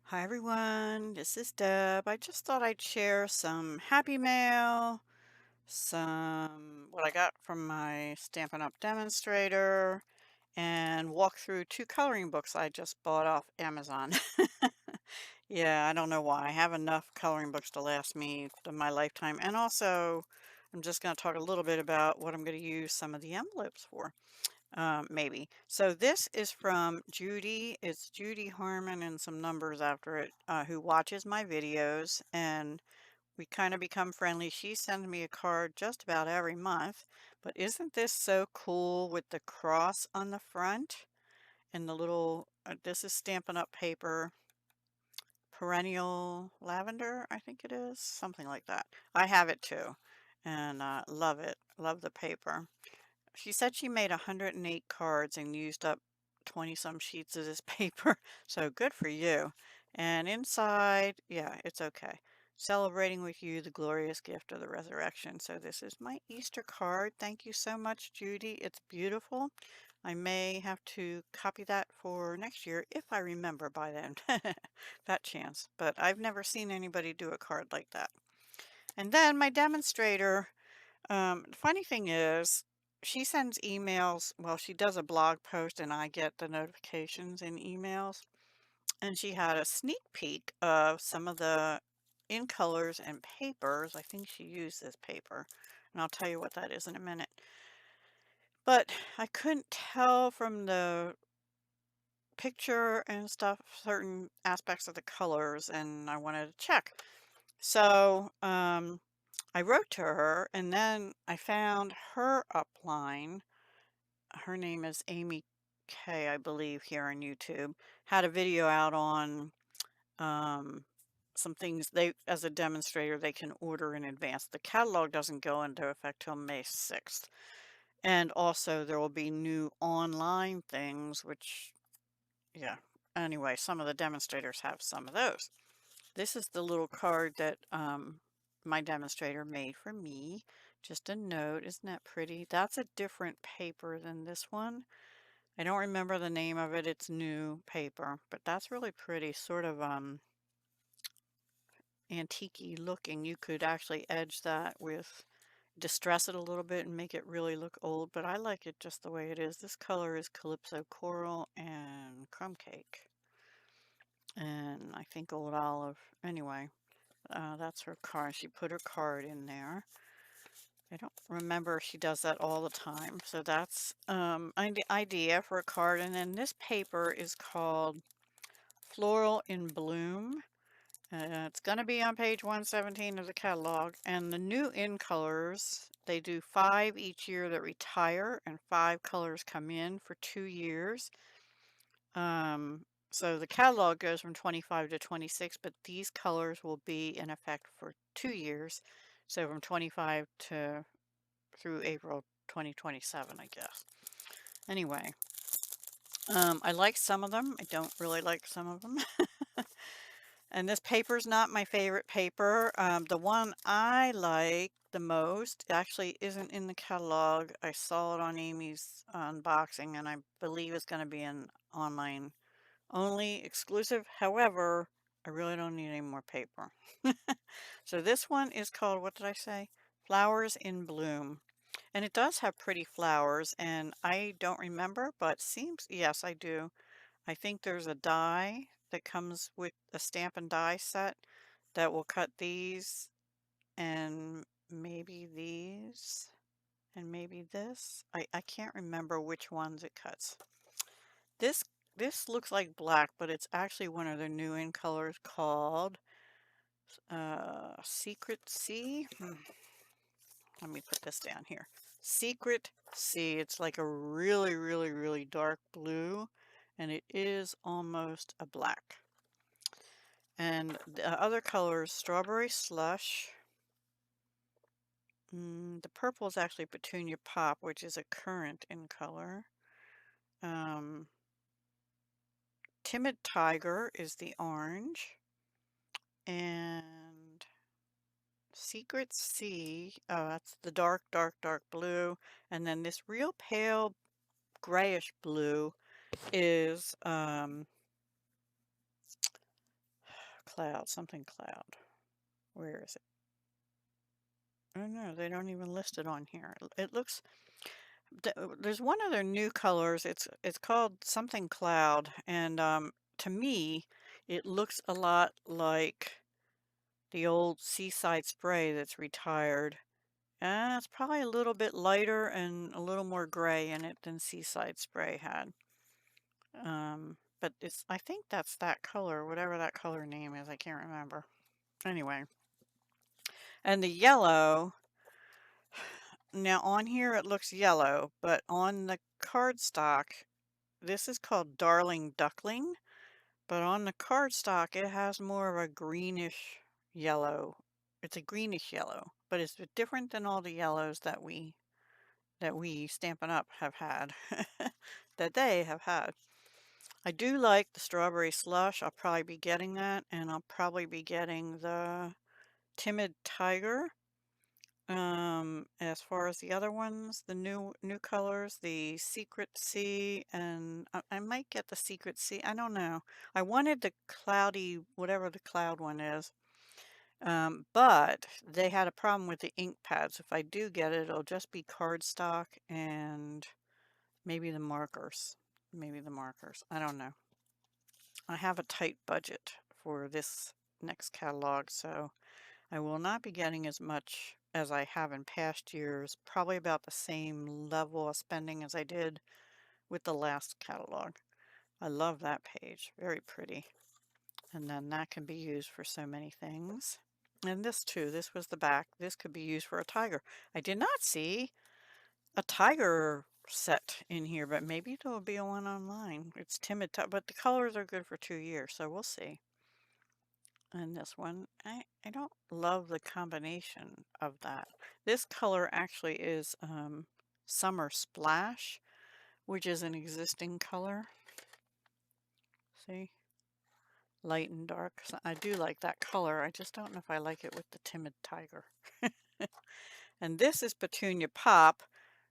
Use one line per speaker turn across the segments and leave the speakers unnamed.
Hi everyone, this is Deb. I just thought I'd share some happy mail, some what I got from my Stampin' Up! Demonstrator, and walk through two coloring books I just bought off Amazon. Yeah, I don't know why. I have enough coloring books to last me my lifetime. And also, I'm just going to talk a little bit about what I'm going to use some of the envelopes for. Maybe. So this is from Judy. It's Judy Harmon and some numbers after it, who watches my videos, and we kind of become friendly. She sends me a card just about every month. But isn't this so cool with the cross on the front and the little, this is Stampin' Up! Paper, perennial lavender, I think it is, something like that. I have it too, and love it. Love the paper. She said she made 108 cards and used up 20 some sheets of this paper. So good for you. And inside, yeah, it's okay. Celebrating with you the glorious gift of the resurrection. So this is my Easter card. Thank you so much, Judy. It's beautiful. I may have to copy that for next year if I remember by then. That chance. But I've never seen anybody do a card like that. And then my demonstrator. The funny thing is, she sends emails. Well, she does a blog post, and I get the notifications in emails. And she had a sneak peek of some of the in colors and papers. I think she used this paper, and I'll tell you what that is in a minute. But I couldn't tell from the picture and stuff certain aspects of the colors, and I wanted to check. So, I wrote to her, and then I found her upline. Her name is Amy K, I believe, here on YouTube. Had a video out on um, some things they, as a demonstrator, they can order in advance. The catalog doesn't go into effect till May 6th. And also, there will be new online things, which, yeah. Anyway, some of the demonstrators have some of those. This is the little card that my demonstrator made for me. Just a note. Isn't that pretty? That's a different paper than this one. I don't remember the name of it. It's new paper, but that's really pretty. Sort of antique-y looking. You could actually edge that with, distress it a little bit and make it really look old, but I like it just the way it is. This color is Calypso Coral and Crumb Cake. And I think Old Olive. Anyway. That's her card. She put her card in there. I don't remember if she does that all the time. So that's an idea for a card. And then this paper is called Floral in Bloom. It's going to be on page 117 of the catalog. And the new in colors, they do 5 each year that retire, and 5 colors come in for 2 years. So the catalog goes from 25 to 26, but these colors will be in effect for 2 years. So from 25 to through April 2027, I guess. Anyway, I like some of them. I don't really like some of them. And this paper's not my favorite paper. The one I like the most actually isn't in the catalog. I saw it on Amy's unboxing, and I believe it's going to be an online only exclusive. However, I really don't need any more paper. So this one is called, what did I say? Flowers in Bloom. And it does have pretty flowers, and I don't remember, but seems, yes, I do. I think there's a die that comes with a stamp and die set that will cut these and maybe these and maybe this. I can't remember which ones it cuts. This this looks like black, but it's actually one of their new in colors called Secret Sea. Let me put this down here. Secret Sea. It's like a really, really, really dark blue, and it is almost a black. And the other color is Strawberry Slush. The purple is actually Petunia Pop, which is a current in color. Timid Tiger is the orange. And Secret Sea, oh, that's the dark, dark, dark blue. And then this real pale grayish blue is Cloud, something cloud. Where is it? Oh no, they don't even list it on here. It looks, there's one other new colors. It's called something cloud, and to me, it looks a lot like the old Seaside Spray that's retired. It's probably a little bit lighter and a little more gray in it than Seaside Spray had. But I think that's that color, whatever that color name is, I can't remember. Anyway, and the yellow, now on here it looks yellow, but on the cardstock, this is called Darling Duckling, but on the cardstock it has more of a greenish yellow. It's a greenish yellow, but it's different than all the yellows that we Stampin' Up! Have had, that they have had. I do like the Strawberry Slush. I'll probably be getting that, and I'll probably be getting the Timid Tiger. As far as the other ones, the new colors, the Secret Sea, and I might get the Secret Sea. I don't know. I wanted the cloudy, whatever the cloud one is. But they had a problem with the ink pads. If I do get it, it'll just be cardstock and maybe the markers. Maybe the markers. I don't know. I have a tight budget for this next catalog, so I will not be getting as much as I have in past years, probably about the same level of spending as I did with the last catalog. I love that page, very pretty. And then that can be used for so many things. And this too, this was the back. This could be used for a tiger. I did not see a tiger set in here, but maybe there will be one online. It's Timid Tiger, but the colors are good for 2 years, so we'll see. And this one, I don't love the combination of that. This color actually is Summer Splash, which is an existing color. See? Light and dark. So I do like that color. I just don't know if I like it with the Timid Tiger. And this is Petunia Pop,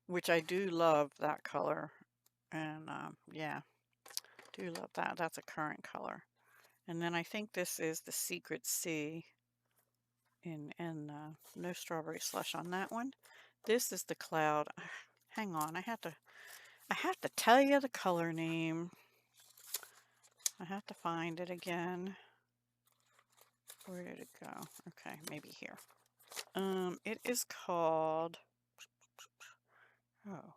which I do love that color. And yeah, do love that. That's a current color. And then I think this is the Secret Sea. And no Strawberry Slush on that one. This is the cloud. Hang on, I have to tell you the color name. I have to find it again. Where did it go? Okay, maybe here. It is called, oh,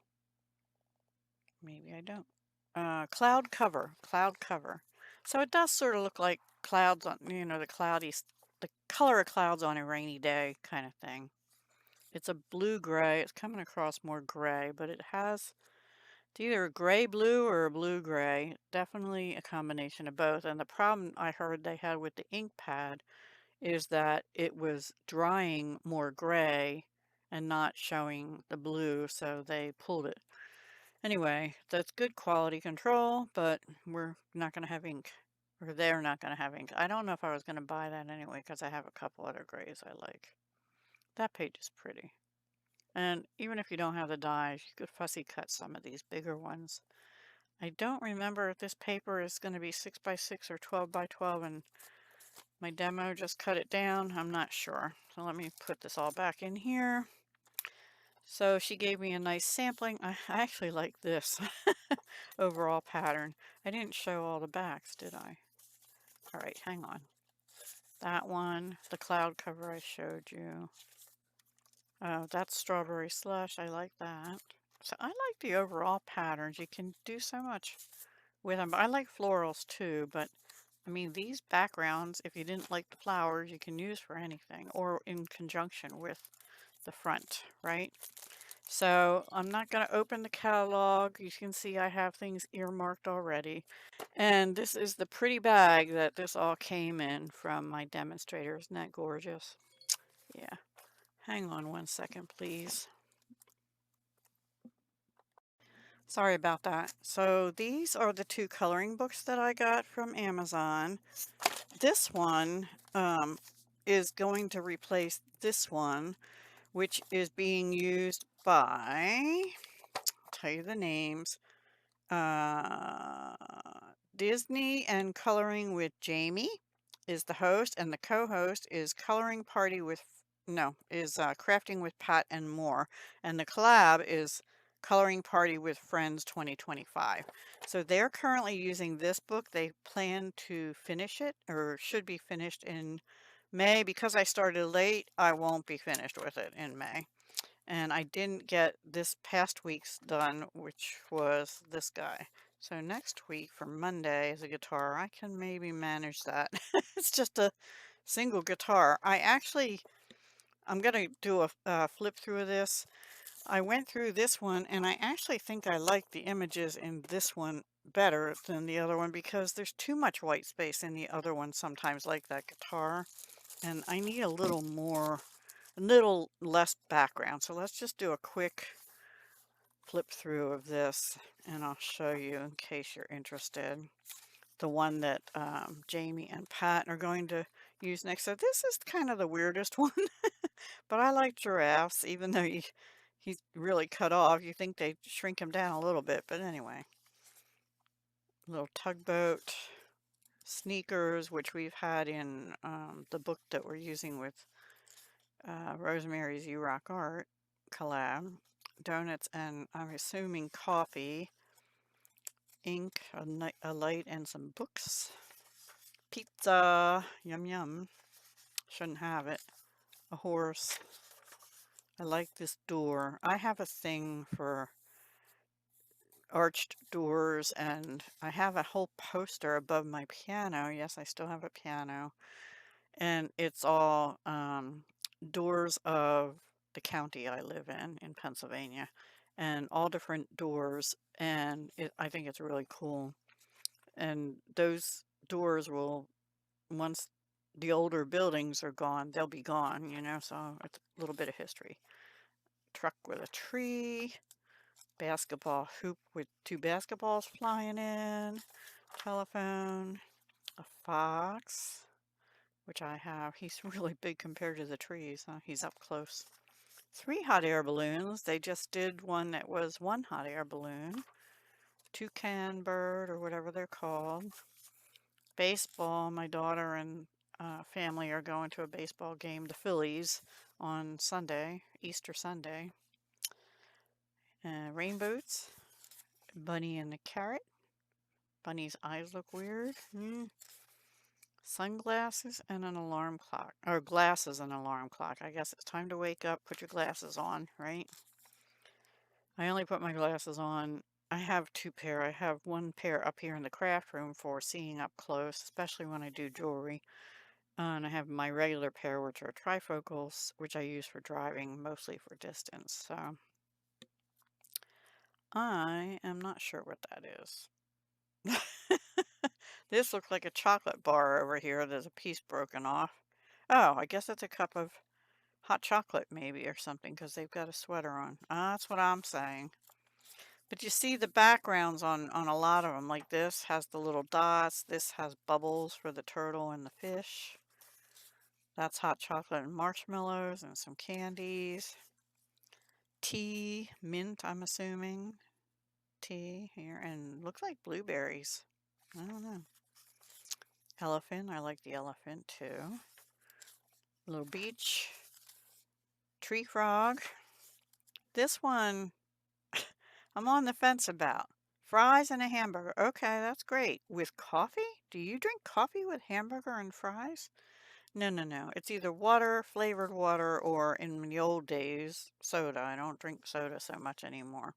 maybe I don't. Cloud Cover. Cloud Cover. So it does sort of look like clouds on, the color of clouds on a rainy day kind of thing. It's a blue-gray. It's coming across more gray, but it's either a gray-blue or a blue-gray. Definitely a combination of both. And the problem I heard they had with the ink pad is that it was drying more gray and not showing the blue, so they pulled it. Anyway, that's good quality control, but we're not going to have ink, or they're not going to have ink. I don't know if I was going to buy that anyway, because I have a couple other grays I like. That page is pretty. And even if you don't have the dies, you could fussy cut some of these bigger ones. I don't remember if this paper is going to be 6 by 6 or 12 by 12, and my demo just cut it down. I'm not sure. So let me put this all back in here. So she gave me a nice sampling. I actually like this overall pattern. I didn't show all the backs, did I? All right, hang on. That one, the cloud cover I showed you. Oh, that's Strawberry Slush. I like that. So I like the overall patterns. You can do so much with them. I like florals too, but I mean, these backgrounds, if you didn't like the flowers, you can use for anything or in conjunction with the front, right? So I'm not going to open the catalog. You can see I have things earmarked already. And this is the pretty bag that this all came in from my demonstrator. Isn't that gorgeous? Yeah. Hang on one second, please. Sorry about that. So these are the 2 coloring books that I got from Amazon. This one is going to replace this one, which is being used by, I'll tell you the names, Disney and Coloring with Jamie. is the host, and the co-host is Coloring Party with, no, is Crafting with Pat and More. And the collab is Coloring Party with Friends 2025. So they're currently using this book. They plan to finish it, or should be finished in May. Because I started late, I won't be finished with it in May. And I didn't get this past week's done, which was this guy. So next week for Monday is a guitar. I can maybe manage that. It's just a single guitar. I'm going to do a flip through of this. I went through this one and I actually think I like the images in this one better than the other one because there's too much white space in the other one sometimes, like that guitar. And I need a little less background. So let's just do a quick flip through of this and I'll show you in case you're interested. The one that Jamie and Pat are going to use next. So this is kind of the weirdest one, but I like giraffes, even though he's really cut off. You think they shrink him down a little bit, but anyway. Little tugboat, sneakers, which we've had in the book that we're using with Rosemary's You Rock Art collab. Donuts and I'm assuming coffee, ink, a light, and some books. Pizza, yum yum. Shouldn't have it. A horse. I like this door. I have a thing for arched doors, and I have a whole poster above my piano. Yes, I still have a piano. And it's all doors of the county I live in Pennsylvania, and all different doors. And I think it's really cool. And those doors will, once the older buildings are gone, they'll be gone, you know, so it's a little bit of history. Truck with a tree, basketball hoop with two basketballs flying in, telephone, a fox, which I have. He's really big compared to the trees, huh? He's up close. 3 hot air balloons. They just did one that was 1 hot air balloon. Toucan bird, or whatever they're called. Baseball. My daughter and family are going to a baseball game, the Phillies, on Sunday, Easter Sunday. Rain boots. Bunny and the carrot. Bunny's eyes look weird. Sunglasses and an alarm clock. Or glasses and an alarm clock. I guess it's time to wake up, put your glasses on, right? I only put my glasses on. I have 2 pair. I have 1 pair up here in the craft room for seeing up close, especially when I do jewelry. And I have my regular pair, which are trifocals, which I use for driving, mostly for distance. So I am not sure what that is. This looks like a chocolate bar over here. There's a piece broken off. Oh, I guess it's a cup of hot chocolate maybe or something because they've got a sweater on. That's what I'm saying. But you see the backgrounds on a lot of them. Like this has the little dots. This has bubbles for the turtle and the fish. That's hot chocolate and marshmallows and some candies. Tea, mint, I'm assuming. Tea here, and looks like blueberries. I don't know. Elephant, I like the elephant too. Little beach. Tree frog. This one, I'm on the fence about. Fries and a hamburger. Okay, that's great. With coffee? Do you drink coffee with hamburger and fries? No, no, no. It's either water, flavored water, or in the old days, soda. I don't drink soda so much anymore.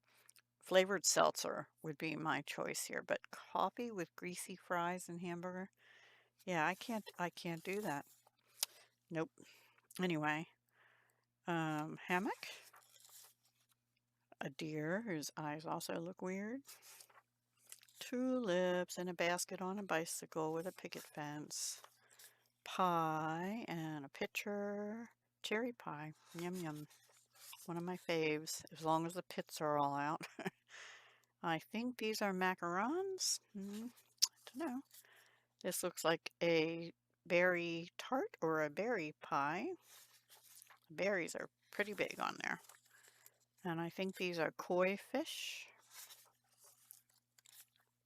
Flavored seltzer would be my choice here, but coffee with greasy fries and hamburger? Yeah, I can't do that. Nope. Anyway, hammock. A deer whose eyes also look weird. Tulips in a basket on a bicycle with a picket fence. Pie and a pitcher. Cherry pie. Yum yum. One of my faves, as long as the pits are all out. I think these are macarons. Don't know. This looks like a berry tart or a berry pie. Berries are pretty big on there. And I think these are koi fish.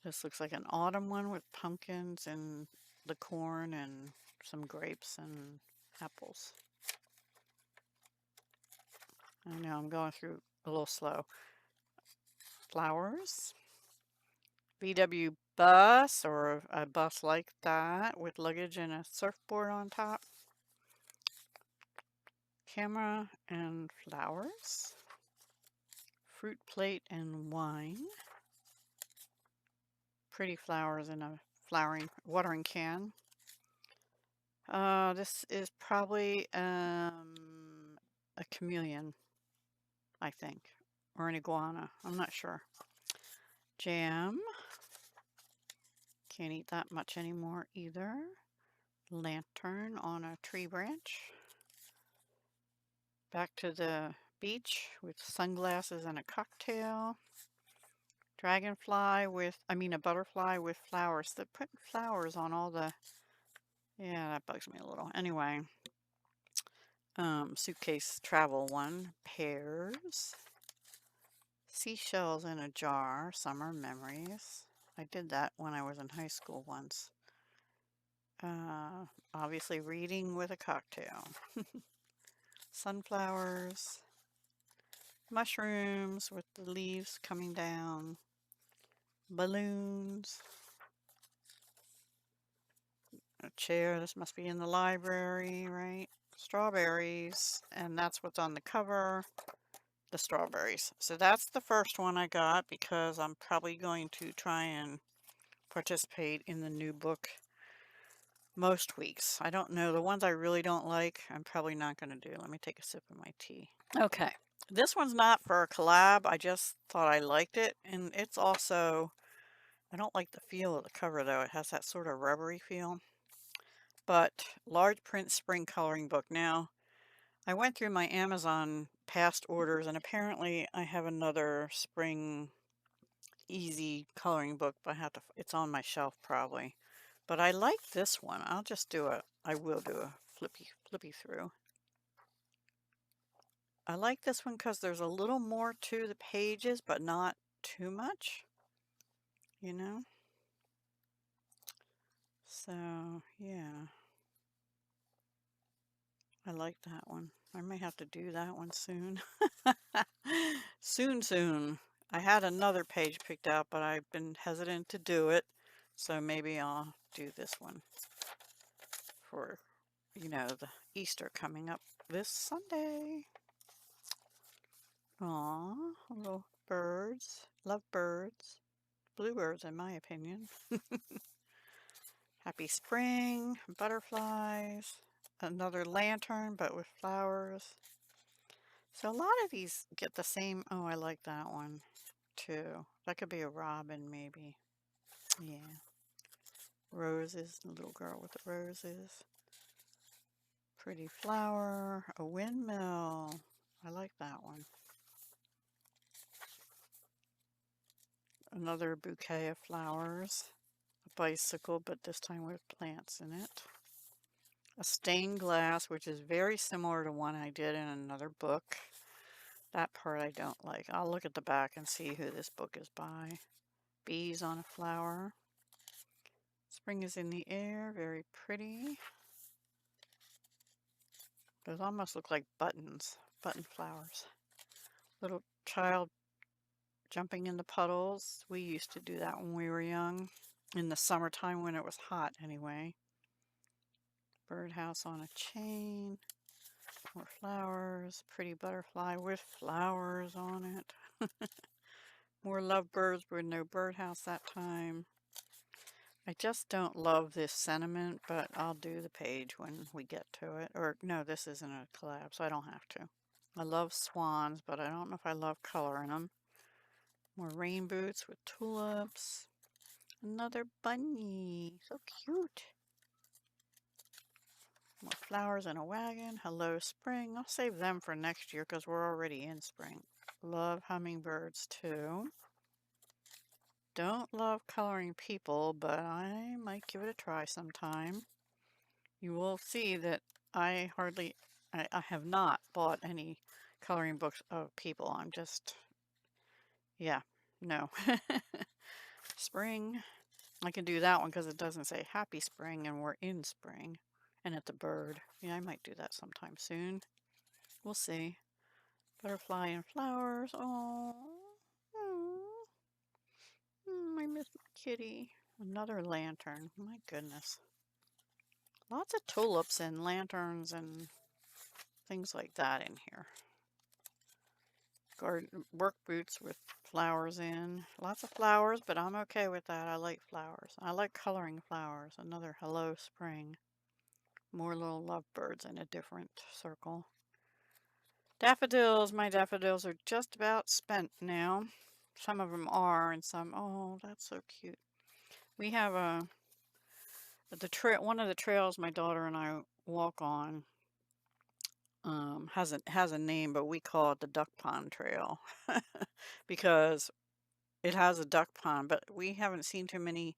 This looks like an autumn one with pumpkins and the corn and some grapes and apples. I know I'm going through a little slow. Flowers. VW bus, or a bus like that with luggage and a surfboard on top. Camera and flowers. Fruit plate and wine. Pretty flowers in a watering can. This is probably a chameleon, I think, or an iguana. I'm not sure. Jam. Can't eat that much anymore either. Lantern on a tree branch. Back to the beach with sunglasses and a cocktail. Dragonfly with, a butterfly with flowers. They're putting flowers on all the, yeah, that bugs me a little. Anyway, suitcase travel one. Pears. Seashells in a jar. Summer memories. I did that when I was in high school once. Obviously reading with a cocktail. Sunflowers. Mushrooms with the leaves coming down. Balloons. A chair. This must be in the library, right? Strawberries. And that's what's on the cover. The strawberries. So that's the first one I got because I'm probably going to try and participate in the new book most weeks. I don't know. The ones I really don't like, I'm probably not going to do. Let me take a sip of my tea. Okay. This one's not for a collab. I just thought I liked it. And it's also, I don't like the feel of the cover though. It has that sort of rubbery feel. But large print spring coloring book. Now, I went through my Amazon past orders and apparently I have another spring easy coloring book, but it's on my shelf probably. But I like this one. I will do a flippy through. I like this one because there's a little more to the pages, but not too much, you know? So, yeah. I like that one. I may have to do that one soon. Soon. I had another page picked out, but I've been hesitant to do it. So maybe I'll do this one for, the Easter coming up this Sunday. Aw, little birds. Love birds. Bluebirds, in my opinion. Happy spring, butterflies, another lantern, but with flowers. So a lot of these get the same. Oh, I like that one too. That could be a robin, maybe. Yeah. Roses, the little girl with the roses. Pretty flower, a windmill. I like that one. Another bouquet of flowers. A bicycle, but this time with plants in it. A stained glass, which is very similar to one I did in another book. That part I don't like. I'll look at the back and see who this book is by. Bees on a flower. Spring is in the air, very pretty. Those almost look like buttons, button flowers. Little child jumping in the puddles. We used to do that when we were young. In the summertime when it was hot anyway. Birdhouse on a chain. More flowers. Pretty butterfly with flowers on it. More lovebirds with no birdhouse that time. I just don't love this sentiment, but I'll do the page when we get to it. Or no, this isn't a collab, so I don't have to. I love swans, but I don't know if I love coloring them. More rain boots with tulips. Another bunny. So cute. More flowers in a wagon. Hello, spring. I'll save them for next year because we're already in spring. Love hummingbirds too. Don't love coloring people, but I might give it a try sometime. You will see that I have not bought any coloring books of people. I'm just, yeah, no. Spring, I can do that one because it doesn't say happy spring and we're in spring. And it's a bird. Yeah, I might do that sometime soon. We'll see. Butterfly and flowers. Oh, I miss my kitty. Another lantern. My goodness. Lots of tulips and lanterns and things like that in here. Garden work boots with flowers in. Lots of flowers, but I'm okay with that. I like flowers. I like coloring flowers. Another hello spring. More little lovebirds in a different circle. Daffodils. My daffodils are just about spent now. Some of them are, and some, oh, that's so cute. We have one of the trails my daughter and I walk on has a name, but we call it the Duck Pond Trail because it has a duck pond, but we haven't seen too many,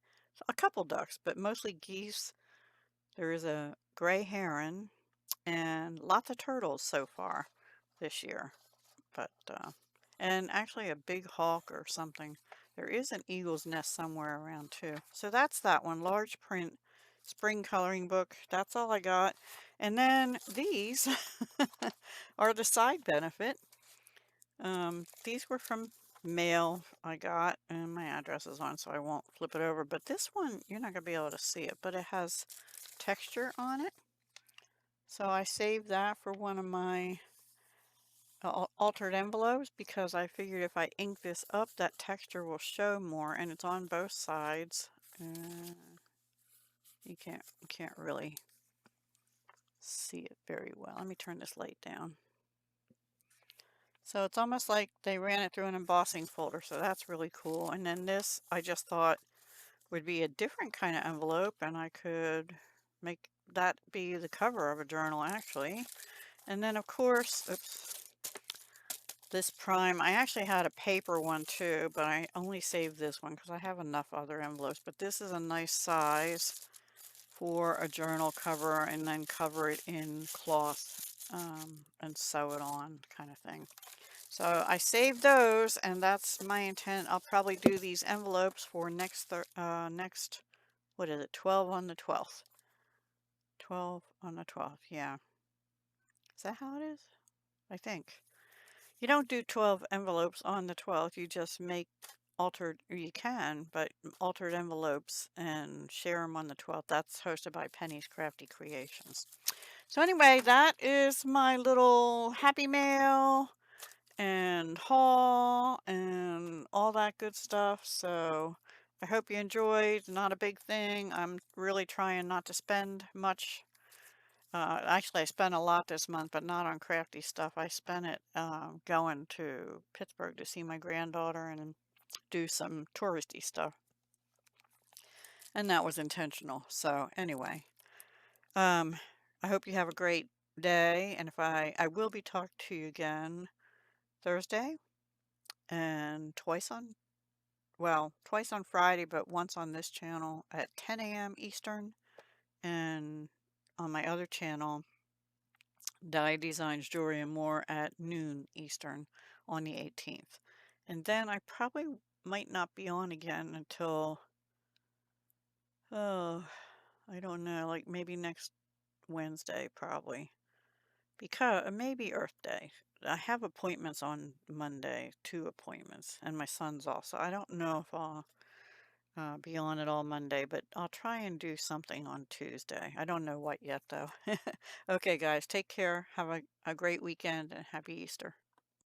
a couple ducks, but mostly geese. There is a gray heron and lots of turtles so far this year, but and actually a big hawk or something. There is an eagle's nest somewhere around too. So that's that one, large print spring coloring book. That's all I got. And then these are the side benefit. These were from mail I got, and my address is on, so I won't flip it over. But this one, you're not going to be able to see it, but it has texture on it. So I saved that for one of my altered envelopes because I figured if I ink this up, that texture will show more, and it's on both sides. You can't really see it very well. Let me turn this light down. So it's almost like they ran it through an embossing folder, so that's really cool. And then this, I just thought would be a different kind of envelope, and I could make that be the cover of a journal actually. And then of course, oops, this prime, I actually had a paper one too, but I only saved this one because I have enough other envelopes. But this is a nice size for a journal cover, and then cover it in cloth and sew it on kind of thing. So I saved those, and that's my intent. I'll probably do these envelopes for next, what is it, 12 on the 12th. 12 on the 12th, yeah. Is that how it is? I think. You don't do 12 envelopes on the 12th, you just make altered, or you can, but altered envelopes and share them on the 12th. That's hosted by Penny's Crafty Creations. So anyway, that is my little happy mail and haul and all that good stuff. So I hope you enjoyed. Not a big thing. I'm really trying not to spend much. Actually, I spent a lot this month, but not on crafty stuff. I spent it going to Pittsburgh to see my granddaughter and do some touristy stuff. And that was intentional. So anyway, I hope you have a great day. And if I will be talking to you again Thursday and twice on Friday, but once on this channel at 10 a.m. Eastern, and on my other channel, Dye Designs Jewelry and More, at noon Eastern on the 18th. And then I probably might not be on again until, oh, I don't know, like maybe next Wednesday probably. Because maybe Earth Day. I have appointments on Monday, 2 appointments, and my son's also. I don't know if I'll be on it all Monday, but I'll try and do something on Tuesday. I don't know what yet, though. Okay, guys, take care. Have a great weekend and happy Easter.